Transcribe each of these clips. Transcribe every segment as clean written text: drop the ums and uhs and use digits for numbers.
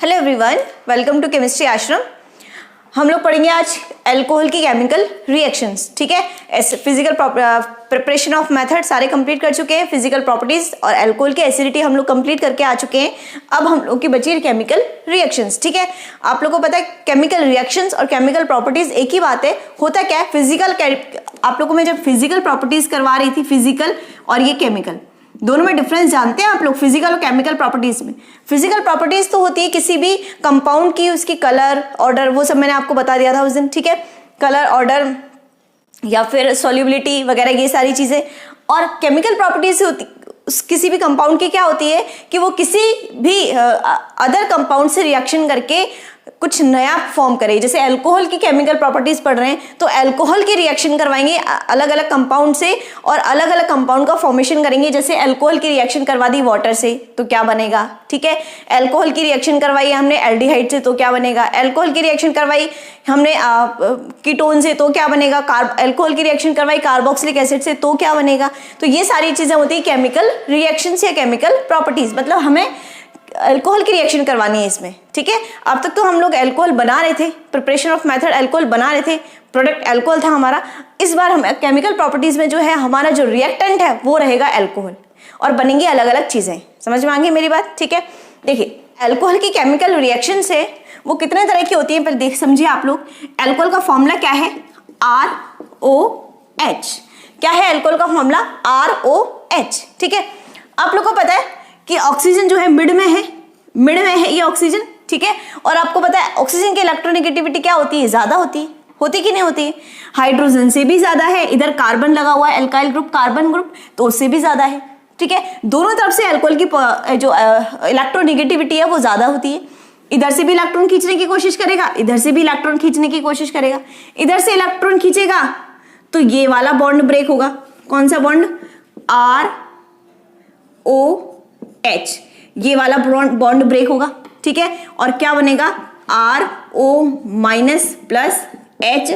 Hello everyone, welcome to chemistry Ashram. हम लोग पढ़ेंगे आज अल्कोहल की केमिकल रिएक्शंस। ठीक है, फिजिकल प्रिपरेशन ऑफ मेथड सारे कंप्लीट कर चुके हैं। फिजिकल प्रॉपर्टीज और अल्कोहल की एसिडिटी हम लोग कंप्लीट करके आ चुके हैं। अब हम लोग की बची है केमिकल रिएक्शंस। ठीक है, आप लोगों को पता है केमिकल रिएक्शंस और केमिकल प्रॉपर्टीज एक ही बात है। होता क्या है, फिजिकल, आप लोगों में जब फिजिकल प्रॉपर्टीज करवा रही थी, फिजिकल और ये केमिकल, दोनों में डिफरेंस जानते हैं आप लोग? फिजिकल और केमिकल प्रॉपर्टीज में फिजिकल प्रॉपर्टीज तो होती है किसी भी कंपाउंड की, उसकी कलर, ऑर्डर, वो सब मैंने आपको बता दिया था उस दिन। ठीक है, कलर, ऑर्डर या फिर सॉल्युबिलिटी वगैरह, ये सारी चीजें। और केमिकल प्रॉपर्टीज होती किसी भी कंपाउंड की क्या होती है कि वो किसी भी अदर कंपाउंड से रिएक्शन करके कुछ नया फॉर्म करे। जैसे अल्कोहल की केमिकल प्रॉपर्टीज पढ़ रहे हैं तो अल्कोहल की रिएक्शन करवाएंगे अलग अलग कंपाउंड से और अलग अलग कंपाउंड का फॉर्मेशन करेंगे। जैसे अल्कोहल की रिएक्शन करवा दी वाटर से तो क्या बनेगा? ठीक है, अल्कोहल की रिएक्शन करवाई हमने एल्डिहाइड से तो क्या बनेगा? अल्कोहल की रिएक्शन करवाई हमने कीटोन से तो क्या बनेगा? अल्कोहल की रिएक्शन करवाई कार्बोक्सिलिक एसिड से तो क्या बनेगा? तो ये सारी चीजें होती है केमिकल रिएक्शंस या केमिकल प्रॉपर्टीज। मतलब हमें अल्कोहल की रिएक्शन करवानी है इसमें। ठीक है, अब तक तो हम लोग अल्कोहल बना रहे थे, प्रिपरेशन ऑफ मेथड अल्कोहल बना रहे थे, प्रोडक्ट अल्कोहल था हमारा। इस बार हम केमिकल प्रॉपर्टीज में जो है हमारा जो रिएक्टेंट है वो रहेगा अल्कोहल और बनेंगी अलग अलग चीजें। समझ में आ गई मेरी बात? ठीक है, देखिए अल्कोहल की केमिकल रिएक्शन से वो कितने तरह की होती है पर देख समझिए आप लोग। अल्कोहल का फॉर्मूला क्या है? ROH। क्या है अल्कोहल का फॉर्मूला? ROH। ठीक है, आप लोग को पता है कि ऑक्सीजन जो है मिड में है ये ऑक्सीजन। ठीक है, और आपको पता है ऑक्सीजन की इलेक्ट्रोनेगेटिविटी क्या होती है? ज्यादा होती कि नहीं होती? हाइड्रोजन से भी ज्यादा है। इधर कार्बन लगा हुआ है, अल्काइल ग्रुप, कार्बन ग्रुप, तो उससे भी ज्यादा है। ठीक है, दोनों तरफ से अल्कोहल की जो इलेक्ट्रोनेगेटिविटी है वो ज्यादा होती है। इधर से भी इलेक्ट्रॉन खींचने की कोशिश करेगा, इधर से भी इलेक्ट्रॉन खींचने की कोशिश करेगा। इधर से इलेक्ट्रॉन खींचेगा तो ये वाला बॉन्ड ब्रेक होगा। कौन सा बॉन्ड? ROH, ये वाला बॉन्ड ब्रेक होगा। ठीक है, और क्या बनेगा? RO- plus H+।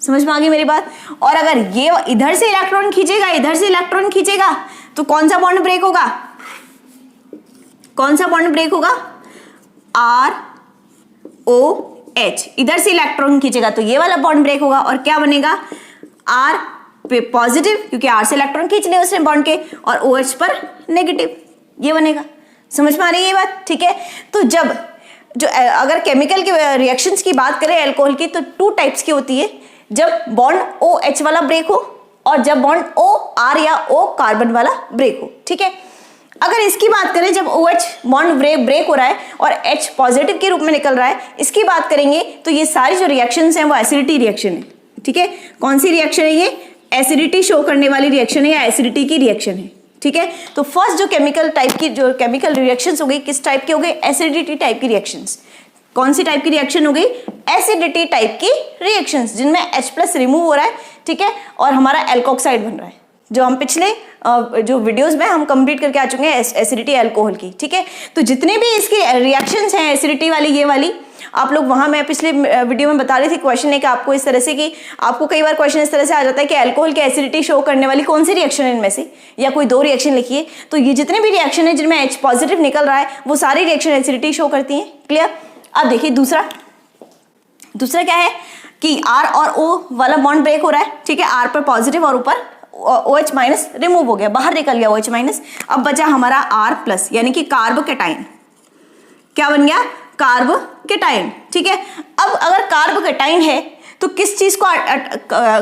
समझ में आ गई मेरी बात? और अगर ये इधर से इलेक्ट्रॉन खींचेगा, इधर से इलेक्ट्रॉन खींचेगा तो कौन सा बॉन्ड ब्रेक होगा? कौन सा बॉन्ड ब्रेक होगा? ROH। इधर से इलेक्ट्रॉन खींचेगा तो ये वाला बॉन्ड ब्रेक होगा और क्या बनेगा? R पे पॉजिटिव, क्योंकि R से इलेक्ट्रॉन खींच लिया उसने बॉन्ड के, और OH पर नेगेटिव, ये बनेगा। समझ में आ रही है ये बात? ठीक है, तो जब जो अगर केमिकल के रिएक्शंस की बात करें अल्कोहल की तो 2 टाइप्स की होती है। जब बॉन्ड OH वाला ब्रेक हो और जब बॉन्ड OR या O कार्बन वाला ब्रेक हो। ठीक है, अगर इसकी बात करें जब OH बॉन्ड ब्रेक हो रहा है और H पॉजिटिव के रूप में निकल रहा है, इसकी बात करेंगे तो ये सारी जो रिएक्शंस हैं वो एसिडिटी रिएक्शन है। ठीक है, कौन सी रिएक्शन है ये? एसिडिटी शो करने वाली रिएक्शन है या एसिडिटी की रिएक्शन है। ठीक है, तो फर्स्ट जो केमिकल रिएक्शंस हो गई, किस टाइप की हो गई? एसिडिटी टाइप की रिएक्शंस। कौन सी टाइप की रिएक्शन हो गई? एसिडिटी टाइप की रिएक्शंस, जिनमें H+ रिमूव हो रहा है। ठीक है, और हमारा एल्कोक्साइड बन रहा है, जो हम पिछले जो वीडियोस में हम कंप्लीट करके आ चुके हैं एसिडिटी अल्कोहल की। ठीक है, तो जितने भी इसकी रिएक्शंस हैं एसिडिटी वाली, ये वाली, आप लोग वहां मैं पिछले वीडियो में बता रही थी क्वेश्चन लेके आपको इस तरह से कि आपको कई बार क्वेश्चन इस तरह से आ जाता है कि अल्कोहल की एसिडिटी शो करने वाली कौन सी रिएक्शन है इनमें से, या कोई 2 रिएक्शन लिखिए। तो ये जितने भी रिएक्शन है जिनमें H पॉजिटिव निकल रहा है वो सारी रिएक्शन एसिडिटी शो करती हैं। क्लियर? अब देखिए दूसरा क्या है कि R और O वाला बॉन्ड ब्रेक हो रहा है। ठीक है, R पर पॉजिटिव और ऊपर OH- रिमूव हो गया, बाहर निकल गया OH-। अब बचा हमारा R+, यानी कि कार्बोकेटाइन। क्या बन गया? कार्बोकेटाइन। ठीक है, अब अगर कार्बोकेटाइन है तो किस चीज को,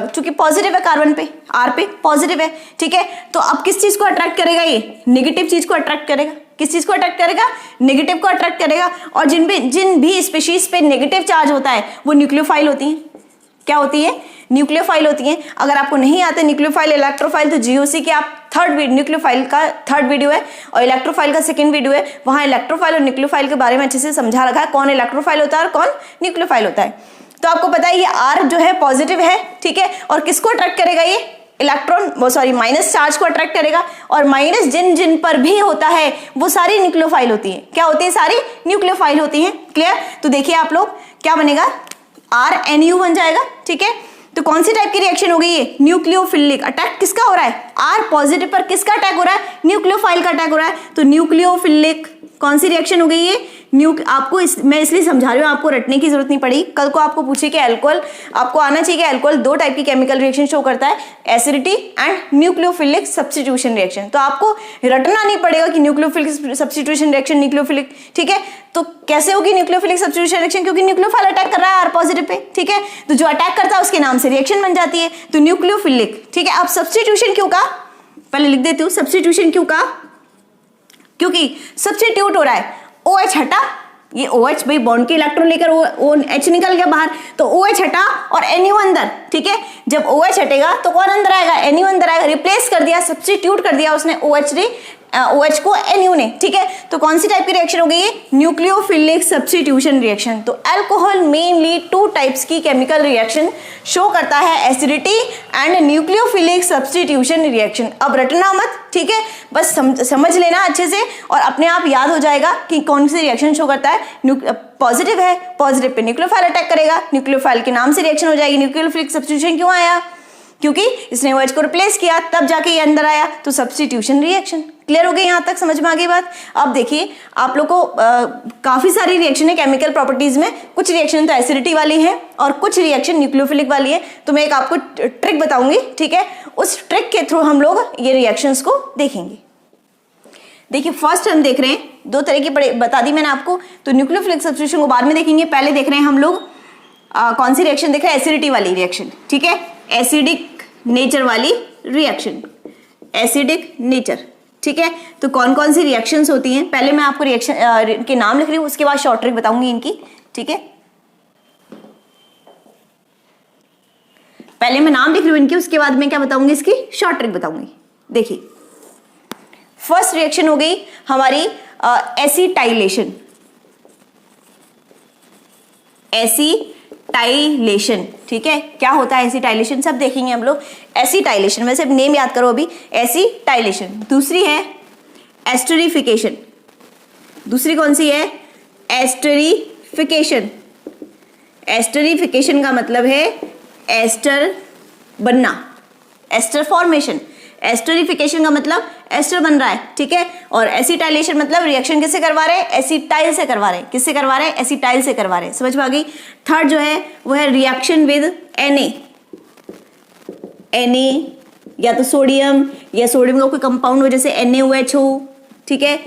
चूंकि पॉजिटिव है कार्बन पे, R पे पॉजिटिव है। ठीक है, तो अब किस चीज को अट्रैक्ट करेगा? ये नेगेटिव चीज को अट्रैक्ट करेगा। किस चीज को अट्रैक्ट करेगा? नेगेटिव को अट्रैक्ट करेगा। और जिन भी स्पीशीज पे नेगेटिव चार्ज होता है वो न्यूक्लियोफाइल होती है। क्या होती है? न्यूक्लियोफाइल होती हैं। अगर आपको नहीं आते न्यूक्लियोफाइल इलेक्ट्रोफाइल तो GOC की आप न्यूक्लियोफाइल का 3rd वीडियो है और इलेक्ट्रोफाइल का 2nd वीडियो है, वहां इलेक्ट्रोफाइल और न्यूक्लियोफाइल के बारे में अच्छे से समझा रखा है, कौन इलेक्ट्रोफाइल होता है और कौन न्यूक्लियोफाइल होता है। तो आपको पता है ये R जो है पॉजिटिव है। ठीक है, और किसको अट्रैक्ट करेगा? ये इलेक्ट्रॉन माइनस चार्ज को अट्रैक्ट करेगा। और माइनस जिन पर भी होता है वो सारी न्यूक्लियोफाइल होती है। क्या होती है? सारी न्यूक्लियोफाइल होती है। क्लियर? तो देखिए आप लोग क्या बनेगा? RNU बन जाएगा। ठीक है, तो कौन सी टाइप की रिएक्शन हो गई ये? न्यूक्लियोफिलिक। अटैक किसका हो रहा है? R पॉजिटिव पर किसका अटैक हो रहा है? न्यूक्लियोफाइल का अटैक हो रहा है। तो न्यूक्लियोफिलिक कौन सी रिएक्शन हो गई ये? आपको मैं इसलिए समझा रही हूँ, आपको रटने की जरूरत नहीं पड़ी। कल को आपको पूछे कि अल्कोहल, आपको आना चाहिए कि अल्कोहल दो टाइप की केमिकल रिएक्शन शो करता है, acidity and nucleophilic substitution reaction. तो आपको रटना नहीं पड़ेगा कि न्यूक्लियोफिलिक सब्स्टिट्यूशन रिएक्शन न्यूक्लियोफिलिक, ठीक है। तो कैसे होगी न्यूक्लियोफिलिक सब्स्टिट्यूशन रिएक्शन? क्योंकि न्यूक्लियोफाइल अटैक कर रहा है आर पॉजिटिव पे, ठीक है। तो जो अटैक करता है उसके नाम से रिएक्शन बन जाती है, तो न्यूक्लियोफिलिक, ठीक है। अब सब्स्टिट्यूशन क्यों कहा, पहले लिख देती हूँ। सब्स्टिट्यूशन क्यों कहा? क्योंकि सब्स्टिट्यूट हो रहा है, OH हटा, ये OH भाई बॉन्ड के इलेक्ट्रॉन लेकर OH निकल गया बाहर, तो OH हटा और NU अंदर, ठीक है। जब OH हटेगा तो कौन अंदर आएगा? NU अंदर आएगा। रिप्लेस कर दिया, सब्स्टिट्यूट कर दिया उसने OH को NU ने, ठीक है। तो कौन सी टाइप की रिएक्शन हो गई है? Nucleophilic substitution reaction. तो अल्कोहल मेनली टू टाइप्स की केमिकल रिएक्शन शो करता है, acidity and nucleophilic substitution reaction. अब रटना मत, ठीक है, बस समझ लेना अच्छे से और अपने आप याद हो जाएगा कि कौन सी रिएक्शन शो करता है। पॉजिटिव है, पॉजिटिव पे न्यूक्लियोफाइल अटैक करेगा, न्यूक्लियोफाइल के नाम से रिएक्शन हो जाएगी। न्यूक्लियोफिलिक सब्स्टिट्यूशन क्यों आया? क्योंकि इसने OH को रिप्लेस किया, तब जाके ये अंदर आया, तो सब्स्टिट्यूशन रिएक्शन। क्लियर हो गई यहाँ तक, समझ में आ गई बात? अब देखिए आप लोग को काफी सारी रिएक्शन है केमिकल प्रॉपर्टीज में, कुछ रिएक्शन तो एसिडिटी वाली है और कुछ रिएक्शन न्यूक्लियोफिलिक वाली है। तो मैं एक आपको ट्रिक बताऊंगी, ठीक है, उस ट्रिक के थ्रू हम लोग ये रिएक्शंस को देखेंगे। देखिए फर्स्ट हम देख रहे हैं दो तरह की बता दी मैंने आपको, तो न्यूक्लियोफिलिक सब्स्टिट्यूशन को बाद में देखेंगे। पहले देख रहे हैं हम लोग कौन सी रिएक्शन देख रहे हैं? एसिडिटी वाली रिएक्शन, ठीक है, एसिडिक नेचर वाली रिएक्शन, एसिडिक नेचर, ठीक है। तो कौन कौन सी रिएक्शंस होती हैं, पहले मैं आपको रिएक्शन के नाम लिख रही हूँ, उसके बाद शॉर्ट ट्रिक बताऊंगी इनकी, ठीक है। पहले मैं नाम लिख रही हूँ इनकी, उसके बाद मैं क्या बताऊंगी, इसकी शॉर्ट ट्रिक बताऊंगी। देखिए फर्स्ट रिएक्शन हो गई हमारी एसिटाइलेशन, एसिटाइलेशन, ठीक है। क्या होता है एसिटाइलेशन, सब देखेंगे हम लोग। एसिटाइलेशन वैसे नेम याद करो अभी, एसिटाइलेशन। दूसरी है एस्टरिफिकेशन, दूसरी कौन सी है? एस्टरिफिकेशन। एस्टरिफिकेशन का मतलब है एस्टर बनना, एस्टर फॉर्मेशन। एस्टरिफिकेशन का मतलब एस्टर बन रहा है, ठीक है। और एसिटाइलेशन मतलब रिएक्शन किससे करवा रहे हैं? एसिटाइल से करवा रहे हैं। किससे करवा रहे हैं? एसिटाइल से करवा रहे हैं। समझ में आ गई? थर्ड जो है वो है रिएक्शन विद Na, या तो सोडियम या सोडियम का कोई कंपाउंड हो, जैसे NaOH हो, ठीक है,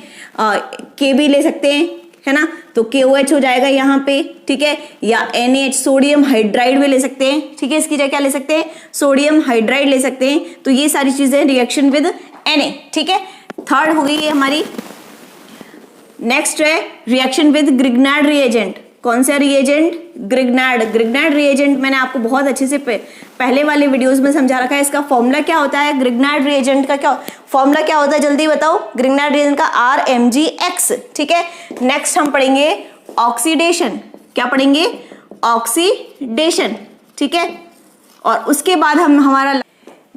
K भी ले सकते हैं, है ना, तो KOH हो जाएगा यहाँ पे, ठीक है, या NaH सोडियम हाइड्राइड भी ले सकते हैं, ठीक है, इसकी जगह क्या ले सकते हैं? सोडियम हाइड्राइड ले सकते हैं। तो ये सारी चीजें रिएक्शन विद Na, ठीक है। थर्ड हो गई है हमारी। नेक्स्ट है रिएक्शन विद ग्रिग्नार्ड रिएजेंट। कौन सा रिएजेंट? ग्रिग्नार्ड। ग्रिग्नार्ड रिएजेंट मैंने आपको बहुत अच्छे से पहले वाले वीडियोस में समझा रखा है। इसका फॉर्मूला क्या होता है? ग्रिग्नार्ड रिएजेंट का क्या फॉर्मूला क्या होता है, जल्दी बताओ। ग्रिग्नार्ड रिएजेंट का RMgX, ठीक है। नेक्स्ट हम पढ़ेंगे ऑक्सीडेशन। क्या पढ़ेंगे? ऑक्सीडेशन, ठीक है। और उसके बाद हम हमारा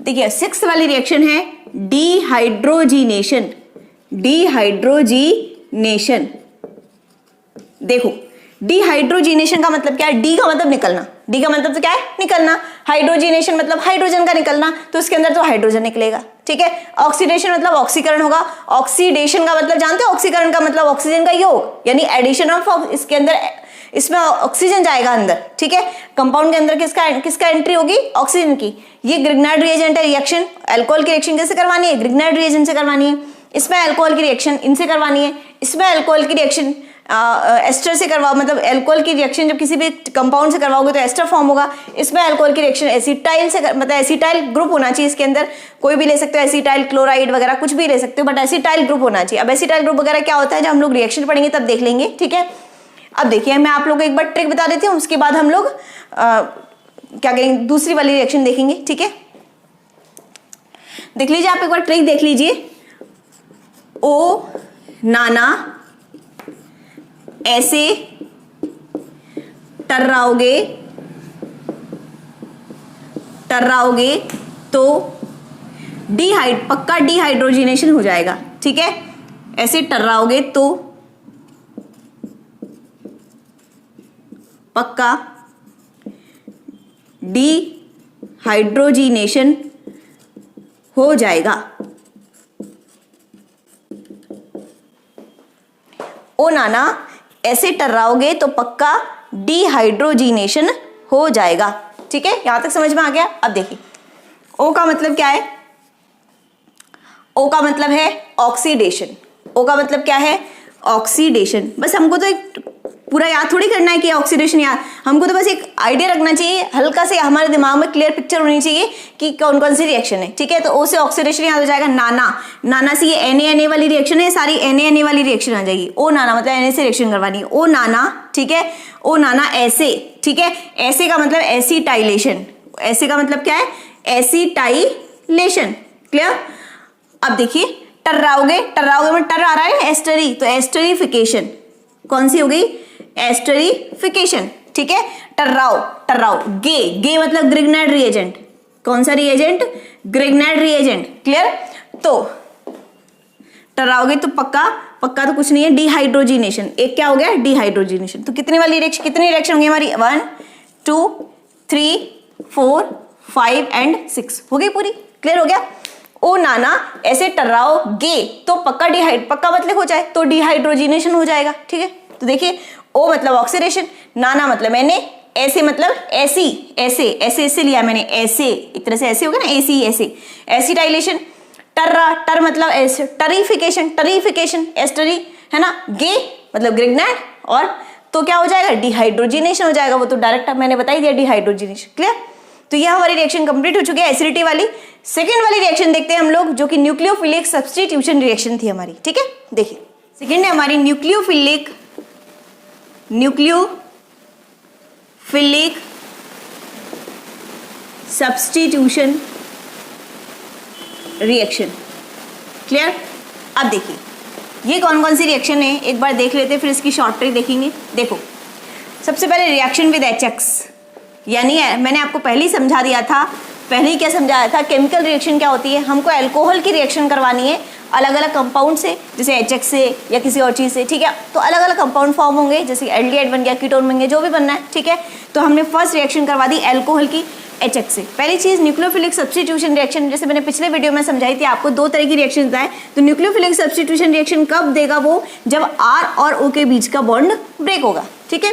देखिए सिक्स्थ वाली रिएक्शन है डिहाइड्रोजीनेशन। डिहाइड्रोजीनेशन, देखो डिहाइड्रोजीनेशन का मतलब क्या है? डी का मतलब निकलना, डी का मतलब तो क्या है? निकलना। हाइड्रोजीनेशन मतलब हाइड्रोजन का निकलना, तो इसके अंदर तो हाइड्रोजन निकलेगा, ठीक है। ऑक्सीडेशन मतलब ऑक्सीकरण होगा। ऑक्सीडेशन का मतलब जानते हो? ऑक्सीकरण का मतलब ऑक्सीजन का योग, यानी एडिशन ऑफ, इसके अंदर इसमें ऑक्सीजन जाएगा अंदर, ठीक है। कंपाउंड के अंदर किसका एंट्री होगी? ऑक्सीजन की। ये ग्रिग्नार्ड रिएजेंट है। रिएक्शन अल्कोहल की रिएक्शन कैसे करवानी है? ग्रिग्नार्ड रिएजेंट से करवानी है। इसमें अल्कोहल की रिएक्शन इनसे करवानी है। इसमें अल्कोहल की रिएक्शन एस्टर से करवाओ, मतलब अल्कोहल की रिएक्शन जब किसी भी कंपाउंड से करवाओगे तो एस्टर फॉर्म होगा। इसमें अल्कोहल की रिएक्शन एसिटाइल से मतलब एसिटाइल ग्रुप होना चाहिए इसके अंदर, कोई भी ले सकते हो, एसिटाइल क्लोराइड वगैरह कुछ भी ले सकते हो, बट एसिटाइल ग्रुप होना चाहिए। अब एसिटाइल ग्रुप वगैरह क्या होता है जब हम लोग रिएक्शन पढ़ेंगे तब देख लेंगे, ठीक है। अब देखिए मैं आप लोगों को एक बार ट्रिक बता देती हूँ, उसके बाद हम लोग क्या करेंगे, दूसरी वाली रिएक्शन देखेंगे, ठीक है। देख लीजिए आप एक बार ट्रिक देख लीजिए। ओ नाना ऐसे टर्राओगे तो पक्का डिहाइड्रोजिनेशन हो जाएगा, ठीक है। ऐसे टर्राओगे तो पक्का डिहाइड्रोजिनेशन हो जाएगा। ओ नाना ऐसे टर्राओगे तो पक्का डिहाइड्रोजीनेशन हो जाएगा। ठीक है, यहां तक समझ में आ गया। अब देखिए ओ का मतलब क्या है, ओ का मतलब है ऑक्सीडेशन। ओ का मतलब क्या है, ऑक्सीडेशन। बस हमको तो एक पूरा याद थोड़ी करना है कि ऑक्सीडेशन याद, हमको तो बस एक आइडिया रखना चाहिए, हल्का से हमारे दिमाग में क्लियर पिक्चर होनी चाहिए कि कौन कौन सी रिएक्शन है। ठीक है, तो ओ से ऑक्सीडेशन याद हो जाएगा नाना, नाना से ये Na वाली रिएक्शन है, सारी Na वाली रिएक्शन आ जाएगी। ओ नाना मतलब Na से रिएक्शन करवानी है, ओ नाना। ठीक है, ओ नाना ऐसे। ठीक है, ऐसे का मतलब एसिटाइलेशन, ऐसे का मतलब क्या है, एसिटाइलेशन। क्लियर। अब देखिए टर्राओगे, टर्राओगे में टर आ रहा है एस्टरी, तो एस्टरीफिकेशन कौन सी हो गई, एस्टरीफिकेशन। ठीक है, टर्राओ, टर्राओ गे, गे मतलब ग्रिग्नाइट रिएजेंट, कौन सा रिएजेंट, ग्रिग्नाइट रिएजेंट। क्लियर। तो टर्राओगे तो पक्का, पक्का तो कुछ नहीं है, डिहाइड्रोजिनेशन। एक क्या हो गया, डिहाइड्रोजिनेशन। तो कितने वाली रिएक्शन, कितनी रिएक्शन होंगी हमारी, 1 2 3 4 5 एंड 6 हो गई पूरी। क्लियर हो गया। ओ नाना ऐसे टर्राओगे तो पक्का पक्का मतलब हो जाए तो डिहाइड्रोजिनेशन हो जाएगा। ठीक है, तो देखिए ओ मतलब ऑक्सीडेशन, नाना मतलब मैंने, ऐसे मतलब ऐसी, ऐसे ऐसे ऐसे लिया मैंने, ऐसे एक तरह से ऐसे हो गया ना, ऐसी ऐसे एसिटाइलेशन। टर्रा, टर मतलब ऐसे टरीफिकेशन, टरीफिकेशन एस्टरी है ना, गे मतलब ग्रिग्नाइट, और तो क्या हो जाएगा, डिहाइड्रोजिनेशन हो जाएगा। वो तो डायरेक्ट मैंने बता ही दिया, डिहाइड्रोजिनेशन। क्लियर। तो यह हमारी रिएक्शन कंप्लीट हो चुकी है एसिडिटी वाली। सेकेंड वाली रिएक्शन देखते हैं हम लोग, जो कि न्यूक्लियोफिलिक सब्स्टिट्यूशन रिएक्शन थी हमारी। ठीक है, देखिए सेकेंड है हमारी न्यूक्लियोफिलिक सब्स्टिट्यूशन रिएक्शन। क्लियर। अब देखिए ये कौन कौन सी रिएक्शन है एक बार देख लेते हैं, फिर इसकी शॉर्ट ट्रिक देखेंगे। देखो सबसे पहले रिएक्शन विद HX, यानी मैंने आपको पहले ही समझा दिया था, पहले ही क्या समझाया था, केमिकल रिएक्शन क्या होती है, हमको अल्कोहल की रिएक्शन करवानी है अलग अलग कंपाउंड से, जैसे HX से या किसी और चीज़ से। ठीक है, तो अलग अलग कंपाउंड फॉर्म होंगे, जैसे एल्डिहाइड बन गया, कीटोन बन गया, जो भी बनना है। ठीक है, तो हमने फर्स्ट रिएक्शन करवा दी अल्कोहल की HX से। पहली चीज़ न्यूक्लियोफिलिक सब्स्टिट्यूशन रिएक्शन, जैसे मैंने पिछले वीडियो में समझाई थी आपको, दो तरह की रिएक्शन बताए। तो न्यूक्लियोफिलिक सब्स्टिट्यूशन रिएक्शन कब देगा, वो जब R और O के बीच का बॉन्ड ब्रेक होगा। ठीक है,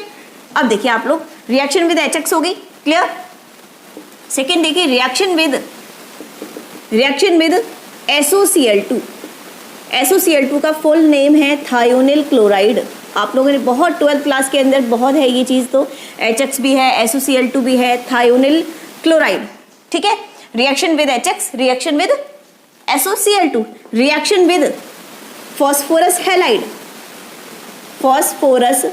अब देखिए आप लोग रिएक्शन विद HX होगी। क्लियर। सेकेंड देखिए रिएक्शन विद SOCl2। SOCl2 का फुल नेम है थायोनिल क्लोराइड। आप लोगों ने बहुत 12th क्लास के अंदर बहुत है ये चीज़, तो HX भी है, SOCl2 भी है, थायोनिल क्लोराइड। ठीक है, reaction with HX, reaction with SOCl2, reaction with phosphorus halide, phosphorus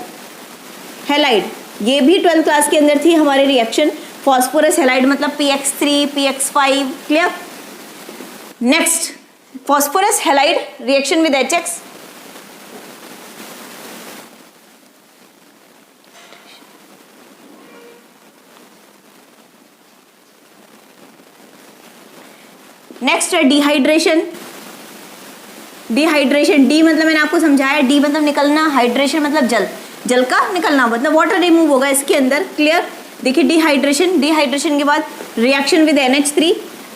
halide, ये भी 12th क्लास के अंदर थी हमारे रिएक्शन। फॉस्फोरस हैलाइड मतलब PX3 PX5। Clear. Next phosphorus halide reaction with HX, next है डिहाइड्रेशन। डिहाइड्रेशन, डी मतलब मैंने आपको समझाया, डी मतलब निकलना, हाइड्रेशन मतलब जल, जल का निकलना मतलब वाटर रिमूव होगा इसके अंदर। क्लियर। देखिए डिहाइड्रेशन, डिहाइड्रेशन के बाद रिएक्शन विद NH3,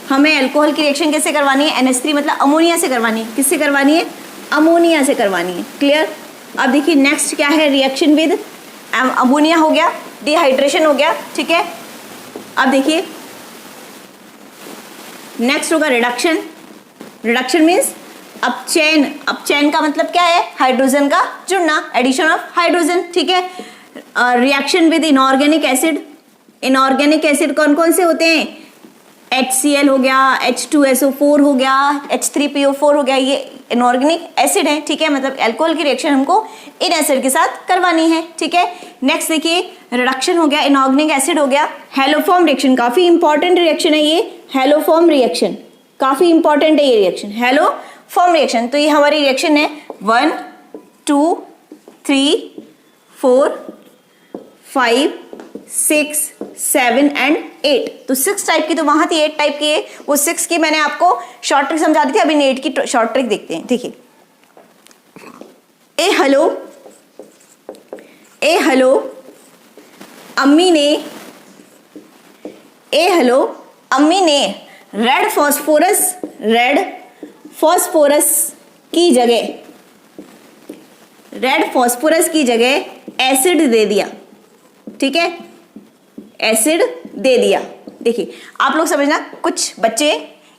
हमें अल्कोहल की रिएक्शन कैसे करवानी है, NH3 मतलब अमोनिया से करवानी है। किससे करवानी है, अमोनिया से करवानी है। क्लियर। अब देखिए नेक्स्ट क्या है, रिएक्शन विद अमोनिया हो गया, डिहाइड्रेशन हो गया। ठीक है, अब देखिए नेक्स्ट होगा रिडक्शन। रिडक्शन मीन्स अपचयन, अपचयन का मतलब क्या है, हाइड्रोजन का जुड़ना, एडिशन ऑफ हाइड्रोजन। ठीक है, reaction with inorganic acid, inorganic acid कौन कौन से होते हैं, HCl हो गया, H2SO4 हो गया, H3PO4 हो गया, ये इनऑर्गेनिक एसिड है। ठीक है, मतलब अल्कोहल की रिएक्शन हमको इन एसिड के साथ करवानी है। ठीक है, नेक्स्ट देखिए रिडक्शन हो गया, इनऑर्गेनिक एसिड हो गया, हैलोफॉर्म रिएक्शन, काफी इंपॉर्टेंट रिएक्शन है ये, हैलोफॉर्म रिएक्शन, काफी इंपॉर्टेंट है ये रिएक्शन, हैलोफॉर्म रिएक्शन। तो ये हमारी रिएक्शन है 1 2 3 4 5 6 7 एंड 8। तो 6 टाइप की तो वहां थी, 8 टाइप की है, वो 6 की मैंने आपको शॉर्ट ट्रिक समझा दी थी। अभी 8 की शॉर्ट ट्रिक देखते हैं। देखिए ए हेलो अम्मी ने रेड फॉस्फोरस की जगह रेड फॉस्फोरस की जगह एसिड दे दिया, ठीक है, एसिड दे दिया। देखिए आप लोग समझना, कुछ बच्चे,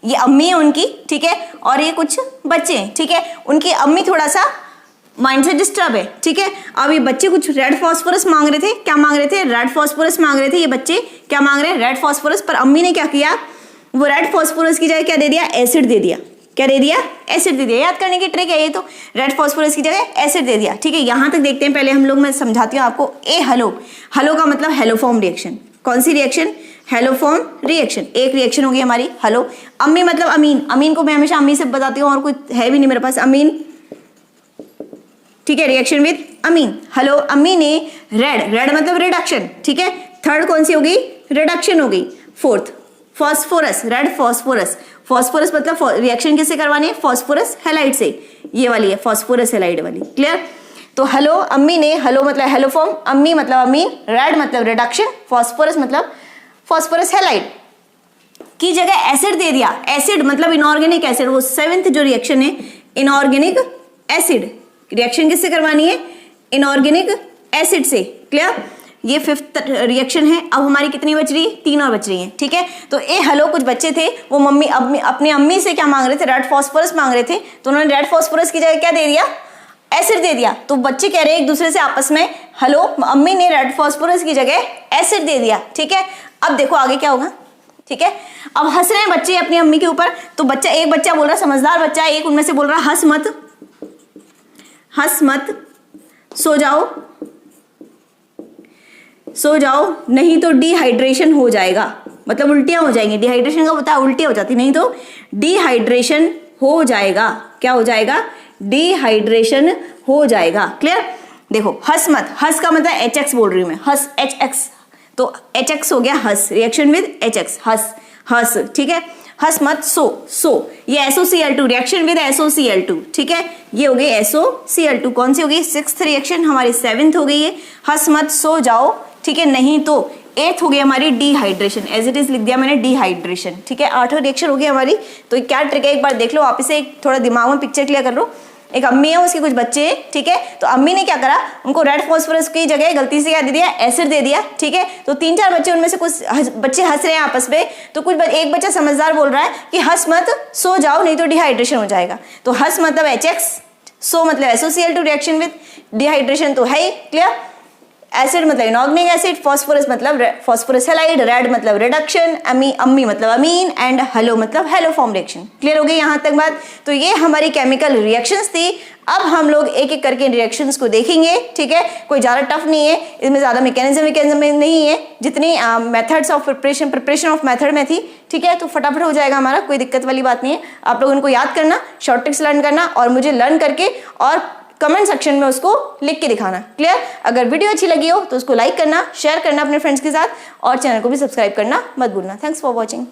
ये अम्मी है उनकी, ठीक है, और ये कुछ बच्चे हैं, ठीक है, उनकी अम्मी थोड़ा सा माइंड से डिस्टर्ब है, ठीक है। अब ये बच्चे कुछ रेड फॉस्फोरस मांग रहे थे, क्या मांग रहे थे, रेड फॉस्फोरस मांग रहे थे, ये बच्चे क्या मांग रहे हैं, रेड फॉस्फोरस, पर अम्मी ने क्या किया, वो रेड फॉस्फोरस की जगह क्या दे दिया, एसिड दे दिया। क्या दे दिया, एसिड दे दिया। याद करने की ट्रिक है ये, तो रेड फॉस्फोरस की जगह एसिड दे दिया, ठीक है। यहां तक देखते हैं पहले हम लोग, मैं समझाती हूँ आपको। ए हेलो, हेलो का मतलब हेलोफॉर्म रिएक्शन। कौन सी रिएक्शन, हेलोफॉर्म रिएक्शन। एक रिएक्शन होगी हमारी हेलो। अम्मी मतलब अमीन, अमीन को मैं हमेशा अम्मी से बताती हूँ, और कोई है भी नहीं मेरे पास, अमीन, ठीक है, रिएक्शन विद अमीन। हेलो, अम्मी ने रेड, रेड मतलब रिडक्शन, ठीक है। थर्ड कौन सी होगी, रिडक्शन हो गई। Fourth phosphorus, red phosphorus, phosphorus मतलब रिएक्शन किससे करवानी है, फॉस्फोरस हैलाइड से, ये वाली है फॉस्फोरस हैलाइड वाली, क्लियर। तो हेलो, अम्मी ने, हेलो मतलब हेलोफॉर्म, अम्मी मतलब अमीन, रेड मतलब रिडक्शन, फॉस्फोरस मतलब फॉस्फोरस हैलाइड की जगह एसिड दे दिया। एसिड मतलब इनऑर्गेनिक एसिड, वो सेवेंथ जो रिएक्शन है, इनऑर्गेनिक एसिड। रिएक्शन किससे करवानी है, इनऑर्गेनिक एसिड से, क्लियर। ये फिफ्थ रिएक्शन है। अब हमारी कितनी बच रही है, 3 और बच रही हैं, ठीक है। तो ए हेलो, कुछ बच्चे थे, वो मम्मी अपनी अम्मी से क्या मांग रहे थे, रेड फॉस्फोरस मांग रहे थे, तो उन्होंने रेड फॉस्फोरस की जगह क्या दे दिया, एसिड दे दिया। तो बच्चे कह रहे हैं एक दूसरे से आपस में, हेलो, अम्मी ने रेड फॉस्फोरस की जगह एसिड दे दिया, ठीक है। अब देखो आगे क्या होगा, ठीक है। अब हंस रहे हैं बच्चे अपनी अम्मी के ऊपर, तो बच्चा, एक बच्चा बोल रहा है, समझदार बच्चा, एक उनमें से बोल रहा है, हंस मत, हंस मत, सो जाओ, सो जाओ, नहीं तो डिहाइड्रेशन हो जाएगा। मतलब उल्टियां हो जाएंगी, डिहाइड्रेशन का पता है, उल्टी हो जाती, नहीं तो डिहाइड्रेशन हो जाएगा। क्या हो जाएगा, डिहाइड्रेशन हो जाएगा, क्लियर। देखो हंस मत, हंस का मतलब HX बोल रही हूं मैं, हंस HX, तो HX हो गया हंस, रिएक्शन विद HX, हंस, हंस, ठीक है। हंस मत, सो, ये SOCl2, रिएक्शन विद SOCl2, ठीक है। ये हो गई SOCl2, कौन सी हो गई, 6th रिएक्शन, हमारी 7th हो गई है। हंस मत, सो जाओ, ठीक है, नहीं तो 8th हो गई हमारी डिहाइड्रेशन, एज इट इज लिख दिया मैंने, डिहाइड्रेशन, ठीक है। 8वीं रिएक्शन हो गई हमारी। तो क्या ट्रिक है, एक बार देख लो वापस से, थोड़ा दिमाग में पिक्चर क्लियर कर लो। एक अम्मी है, उसके कुछ बच्चे हैं, ठीक है। तो अम्मी ने क्या करा, उनको रेड फॉस्फोरस की जगह गलती से क्या दे दिया, एसिड दे दिया, ठीक है। तो 3-4 बच्चे, उनमें से कुछ बच्चे हंस रहे हैं आपस में, तो कुछ एक बच्चा समझदार बोल रहा है कि हंस मत, सो जाओ, नहीं तो डिहाइड्रेशन हो जाएगा। तो हंस मतलब HX, सो मतलब SOCl2, रिएक्शन विद डिहाइड्रेशन तो है ही, क्लियर। एसिड मतलब इनऑर्गेनिक एसिड, फॉस्फोरस मतलब फॉस्फोरस हैलाइड, रेड मतलब रिडक्शन, अम्मी मतलब अमीन, एंड हेलो मतलब हेलोफॉर्म रिएक्शन। क्लियर हो गई यहां तक बात। तो ये हमारी केमिकल रिएक्शंस थी। अब हम लोग एक एक करके रिएक्शंस को देखेंगे, ठीक है। कोई ज्यादा टफ नहीं है, इसमें ज्यादा मैकेनिज्म नहीं है, जितनी methods of preparation of method में थी, ठीक है। तो फटाफट हो जाएगा हमारा, कोई दिक्कत वाली बात नहीं है। आप लोग इनको याद करना, शॉर्ट ट्रिक्स लर्न करना, और मुझे लर्न करके और कमेंट सेक्शन में उसको लिख के दिखाना, क्लियर। अगर वीडियो अच्छी लगी हो तो उसको लाइक करना, शेयर करना अपने फ्रेंड्स के साथ, और चैनल को भी सब्सक्राइब करना मत भूलना। Thanks for watching.